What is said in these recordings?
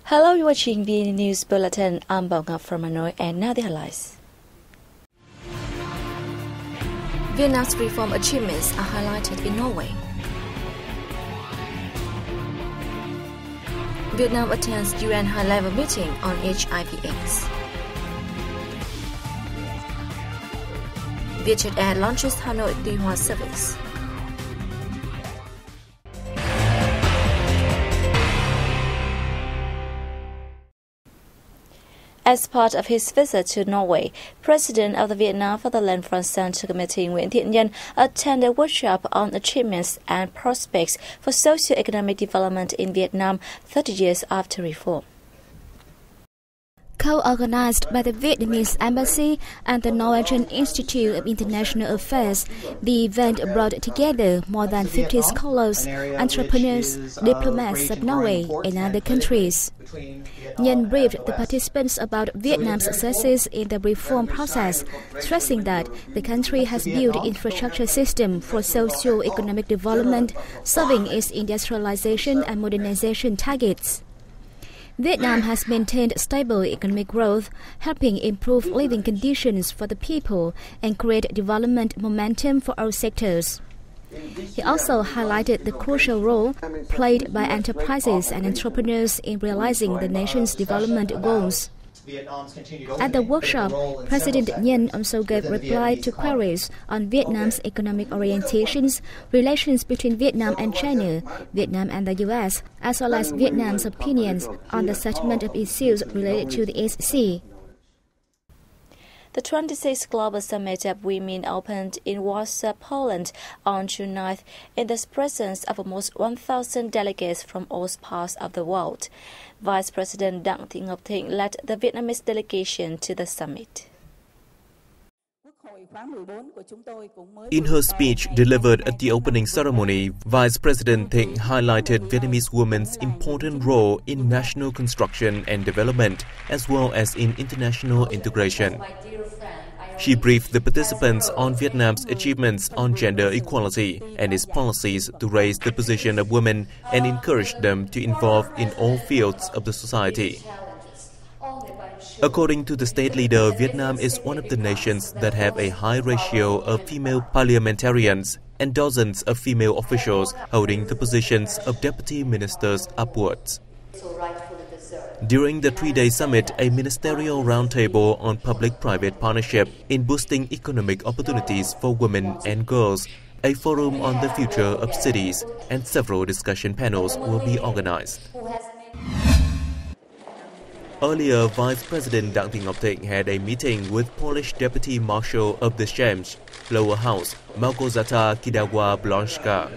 Hello, you're watching VNA News Bulletin. I'm Bong from Hanoi and now the highlights. Vietnam's reform achievements are highlighted in Norway. Vietnam attends UN high-level meeting on HIV/AIDS. Jetair launches Hanoi and Hoi An service. As part of his visit to Norway, President of the Vietnam Fatherland Front Center Committee Nguyễn Thiện Nhân attended a workshop on achievements and prospects for socio-economic development in Vietnam 30 years after reform. Co-organized by the Vietnamese Embassy and the Norwegian Institute of International Affairs, the event brought together more than 50 scholars, entrepreneurs, diplomats of Norway and other countries. Nhân briefed the participants about Vietnam's successes in the reform process, stressing that the country has built an infrastructure system for socio-economic development, serving its industrialization and modernization targets. Vietnam has maintained stable economic growth, helping improve living conditions for the people and create development momentum for all sectors. He also highlighted the crucial role played by enterprises and entrepreneurs in realizing the nation's development goals. At the workshop, President Nhân also gave reply to queries on Vietnam's economic orientations, relations between Vietnam and China, Vietnam and the US, as well as Vietnam's opinions on the settlement of issues related to the East Sea. The 26th Global Summit of Women opened in Warsaw, Poland on June 9th in the presence of almost 1,000 delegates from all parts of the world. Vice President Đặng Thị Ngọc Thịnh led the Vietnamese delegation to the summit. In her speech delivered at the opening ceremony, Vice President Thịnh highlighted Vietnamese women's important role in national construction and development, as well as in international integration. She briefed the participants on Vietnam's achievements on gender equality and its policies to raise the position of women and encourage them to involve in all fields of the society. According to the state leader, Vietnam is one of the nations that have a high ratio of female parliamentarians and dozens of female officials holding the positions of deputy ministers upwards. During the three-day summit, a ministerial roundtable on public-private partnership in boosting economic opportunities for women and girls, a forum on the future of cities, and several discussion panels will be organized. Earlier, Vice President Đặng Thị Ngọc Thịnh had a meeting with Polish Deputy Marshal of the Sejm, Lower House, Małgorzata Kidawa-Błońska.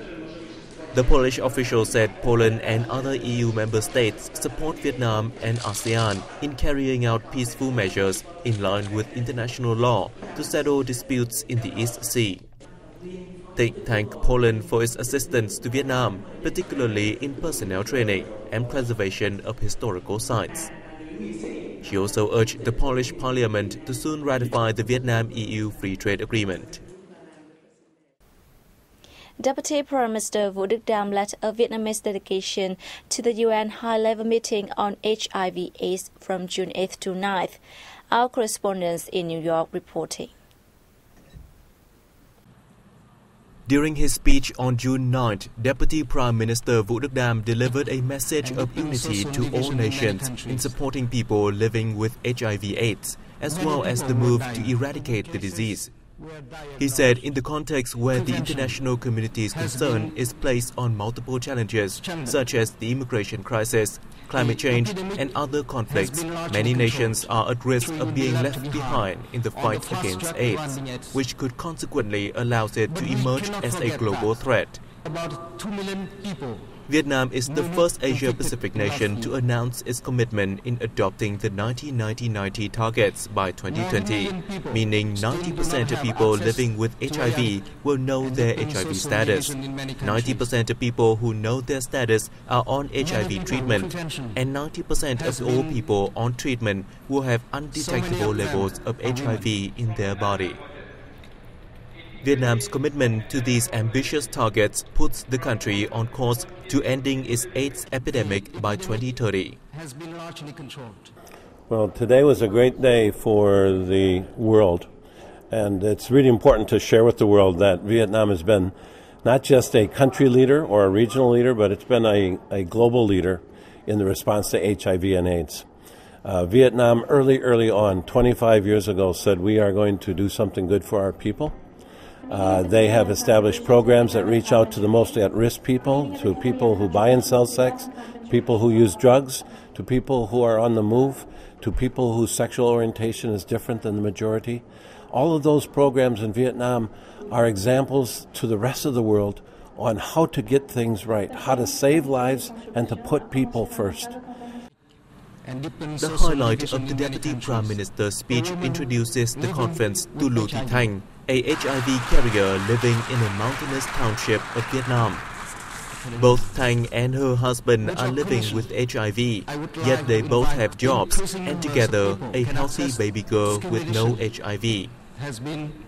The Polish official said Poland and other EU member states support Vietnam and ASEAN in carrying out peaceful measures in line with international law to settle disputes in the East Sea. Thịnh thanked Poland for its assistance to Vietnam, particularly in personnel training and preservation of historical sites. She also urged the Polish parliament to soon ratify the Vietnam-EU Free Trade Agreement. Deputy Prime Minister Vũ Đức Đam led a Vietnamese delegation to the UN high-level meeting on HIV/AIDS from June 8th to 9th. Our correspondent in New York reporting. During his speech on June 9th, Deputy Prime Minister Vũ Đức Đam delivered a message of unity to all nations in supporting people living with HIV/AIDS, as well as the move to eradicate the disease. He said in the context where the international community's concern is placed on multiple challenges, such as the immigration crisis, climate change, and other conflicts, many nations are at risk of being left behind in the fight against AIDS, which could consequently allow it to emerge as a global threat. Vietnam is the first Asia-Pacific nation to announce its commitment in adopting the 1990 targets by 2020, meaning 90% of people living with HIV will know their HIV status. 90% of people who know their status are on HIV treatment, and 90% of all people on treatment will have undetectable levels of HIV in their body. Vietnam's commitment to these ambitious targets puts the country on course to ending its AIDS epidemic by 2030. Well, today was a great day for the world, and it's really important to share with the world that Vietnam has been not just a country leader or a regional leader, but it's been a global leader in the response to HIV and AIDS. Vietnam early on, 25 years ago, said we are going to do something good for our people. They have established programs that reach out to the most at-risk people, to people who buy and sell sex, people who use drugs, to people who are on the move, to people whose sexual orientation is different than the majority. All of those programs in Vietnam are examples to the rest of the world on how to get things right, how to save lives and to put people first. The highlight of the Deputy Prime Minister's speech introduces the conference to Lu Thị Thanh, a HIV carrier living in a mountainous township of Vietnam. Both Thanh and her husband are living with HIV, yet they both have jobs and together a healthy baby girl with no HIV.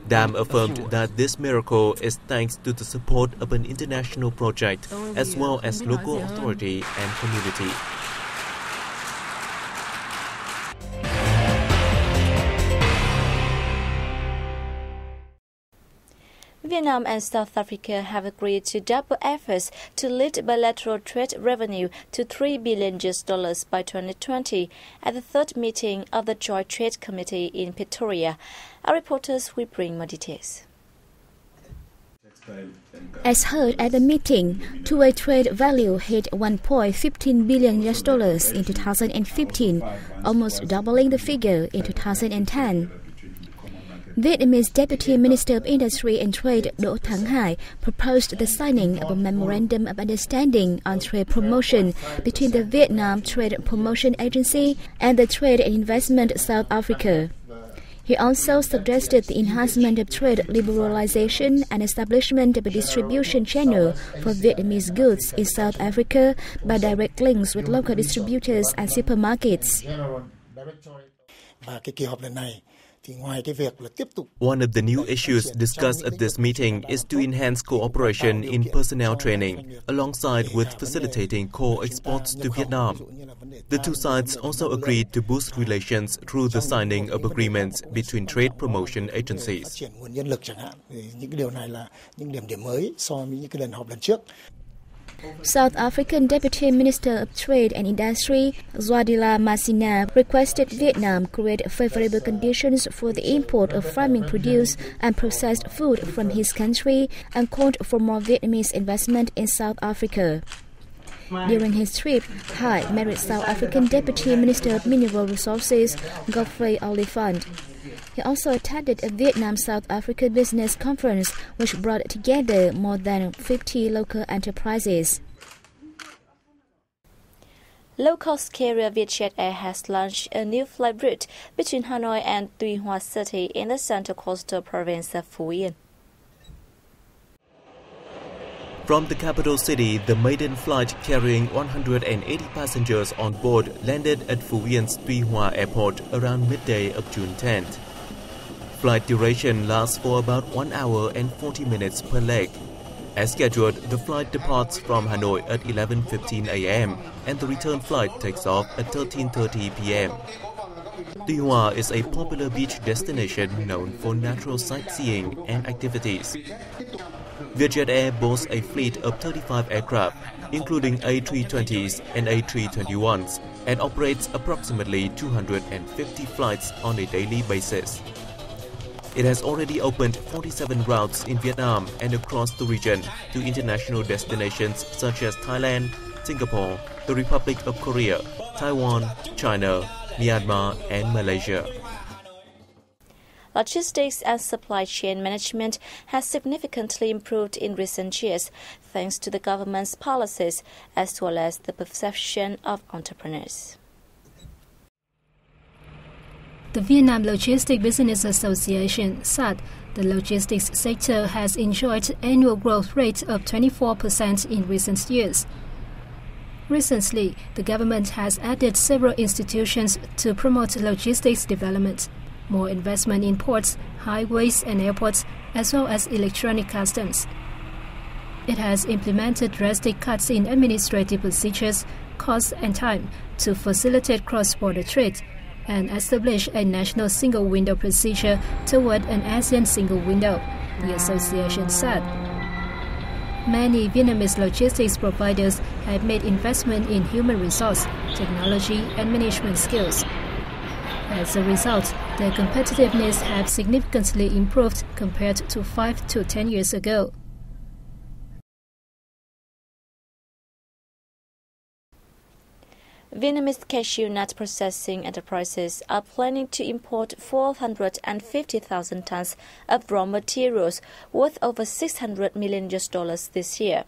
Dam affirmed that this miracle is thanks to the support of an international project as well as local authority and community. Vietnam and South Africa have agreed to double efforts to lift bilateral trade revenue to $3 billion by 2020 at the third meeting of the Joint Trade Committee in Pretoria. Our reporters will bring more details. As heard at the meeting, two-way trade value hit $1.15 billion in 2015, almost doubling the figure in 2010. Vietnamese Deputy Minister of Industry and Trade Đỗ Thắng Hải proposed the signing of a Memorandum of Understanding on Trade Promotion between the Vietnam Trade Promotion Agency and the Trade and Investment South Africa. He also suggested the enhancement of trade liberalization and establishment of a distribution channel for Vietnamese goods in South Africa by direct links with local distributors and supermarkets. One of the new issues discussed at this meeting is to enhance cooperation in personnel training, alongside with facilitating core exports to Vietnam. The two sides also agreed to boost relations through the signing of agreements between trade promotion agencies. South African Deputy Minister of Trade and Industry, Zwadila Masina, requested Vietnam create favorable conditions for the import of farming produce and processed food from his country and called for more Vietnamese investment in South Africa. During his trip, Hai met South African Deputy Minister of Mineral Resources, Godfrey Oliphant. He also attended a Vietnam-South Africa business conference which brought together more than 50 local enterprises. Low-cost carrier Jetair has launched a new flight route between Hanoi and Tuy Hoa City in the central coastal province of Phu Yên. From the capital city, the maiden flight carrying 180 passengers on board landed at Phu Yên Tuy Hoa Airport around midday of June 10th. Flight duration lasts for about 1 hour and 40 minutes per leg. As scheduled, the flight departs from Hanoi at 11:15 a.m. and the return flight takes off at 13:30 p.m. Tuy Hoa is a popular beach destination known for natural sightseeing and activities. Jetair boasts a fleet of 35 aircraft, including A320s and A321s, and operates approximately 250 flights on a daily basis. It has already opened 47 routes in Vietnam and across the region to international destinations such as Thailand, Singapore, the Republic of Korea, Taiwan, China, Myanmar, and Malaysia. Logistics and supply chain management has significantly improved in recent years thanks to the government's policies as well as the perception of entrepreneurs. The Vietnam Logistics Business Association said the logistics sector has enjoyed annual growth rate of 24% in recent years. Recently, the government has added several institutions to promote logistics development. More investment in ports, highways and airports, as well as electronic customs. It has implemented drastic cuts in administrative procedures, costs and time to facilitate cross-border trade and establish a national single window procedure toward an ASEAN single window, the association said. Many Vietnamese logistics providers have made investment in human resource, technology and management skills. As a result, their competitiveness has significantly improved compared to 5 to 10 years ago. Vietnamese cashew nut processing enterprises are planning to import 450,000 tons of raw materials worth over $600 million this year.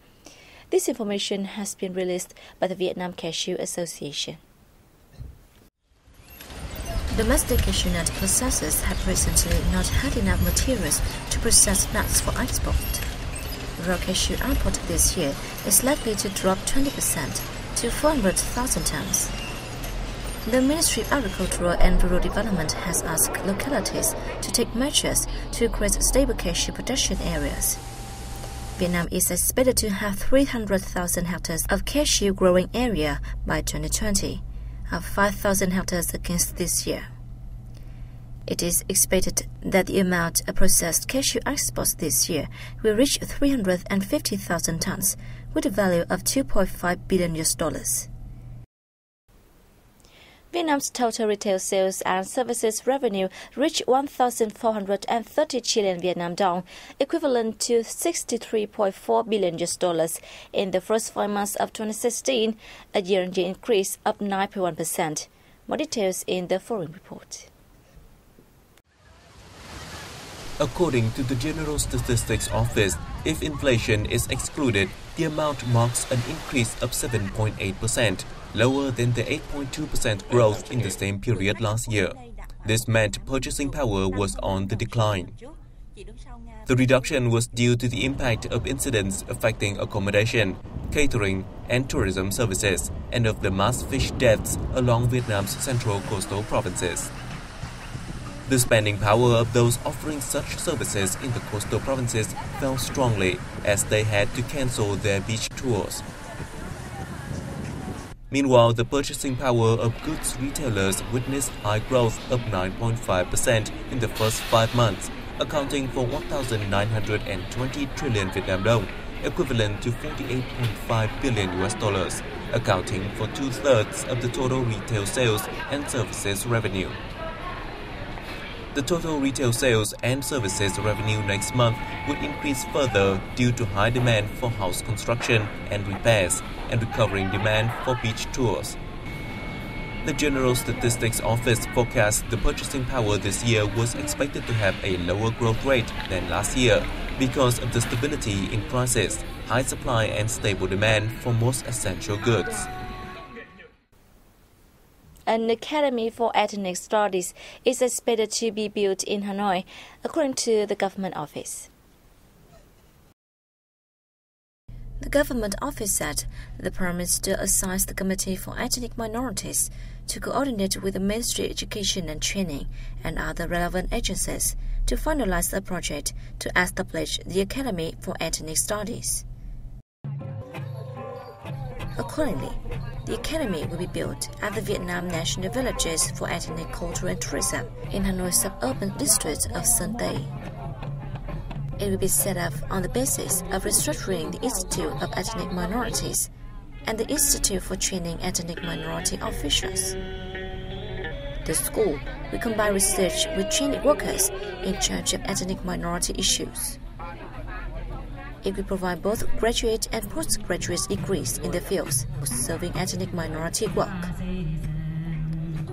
This information has been released by the Vietnam Cashew Association. Domestic cashew nut processors have recently not had enough materials to process nuts for export. Raw cashew output this year is likely to drop 20% to 400,000 tons. The Ministry of Agriculture and Rural Development has asked localities to take measures to create stable cashew production areas. Vietnam is expected to have 300,000 hectares of cashew growing area by 2020, up 5,000 hectares against this year. It is expected that the amount of processed cashew exports this year will reach 350,000 tons, with a value of $2.5 billion. Vietnam's total retail sales and services revenue reached 1,430 trillion Vietnam dong, equivalent to $63.4 billion in the first 5 months of 2016, a year-on-year increase of 9.1%. More details in the following report. According to the General Statistics Office, if inflation is excluded, the amount marks an increase of 7.8%, lower than the 8.2% growth in the same period last year. This meant purchasing power was on the decline. The reduction was due to the impact of incidents affecting accommodation, catering, and tourism services, and of the mass fish deaths along Vietnam's central coastal provinces. The spending power of those offering such services in the coastal provinces fell strongly as they had to cancel their beach tours. Meanwhile, the purchasing power of goods retailers witnessed high growth of 9.5% in the first 5 months, accounting for 1,920 trillion Vietnam dong, equivalent to $48.5 billion, accounting for 2/3 of the total retail sales and services revenue. The total retail sales and services revenue next month will increase further due to high demand for house construction and repairs and recovering demand for beach tours. The General Statistics Office forecasts the purchasing power this year was expected to have a lower growth rate than last year because of the stability in prices, high supply and stable demand for most essential goods. An academy for ethnic studies is expected to be built in Hanoi, according to the government office. The government office said the Prime Minister assigns the Committee for Ethnic Minorities to coordinate with the Ministry of Education and Training and other relevant agencies to finalize a project to establish the Academy for Ethnic Studies. Accordingly, the academy will be built at the Vietnam National Villages for Ethnic Culture and Tourism in Hanoi's suburban district of Sơn Tây. It will be set up on the basis of restructuring the Institute of Ethnic Minorities and the Institute for Training Ethnic Minority Officials. The school will combine research with trained workers in charge of ethnic minority issues. It will provide both graduate and postgraduate degrees in the fields of serving ethnic minority work.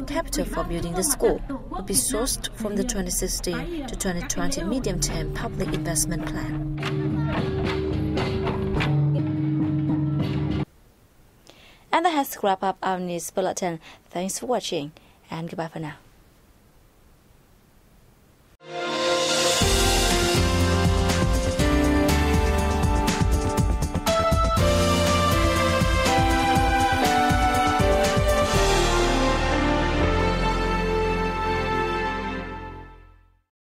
Capital for building the school will be sourced from the 2016 to 2020 medium-term public investment plan. And that has wrapped up our news bulletin. Thanks for watching, and goodbye for now.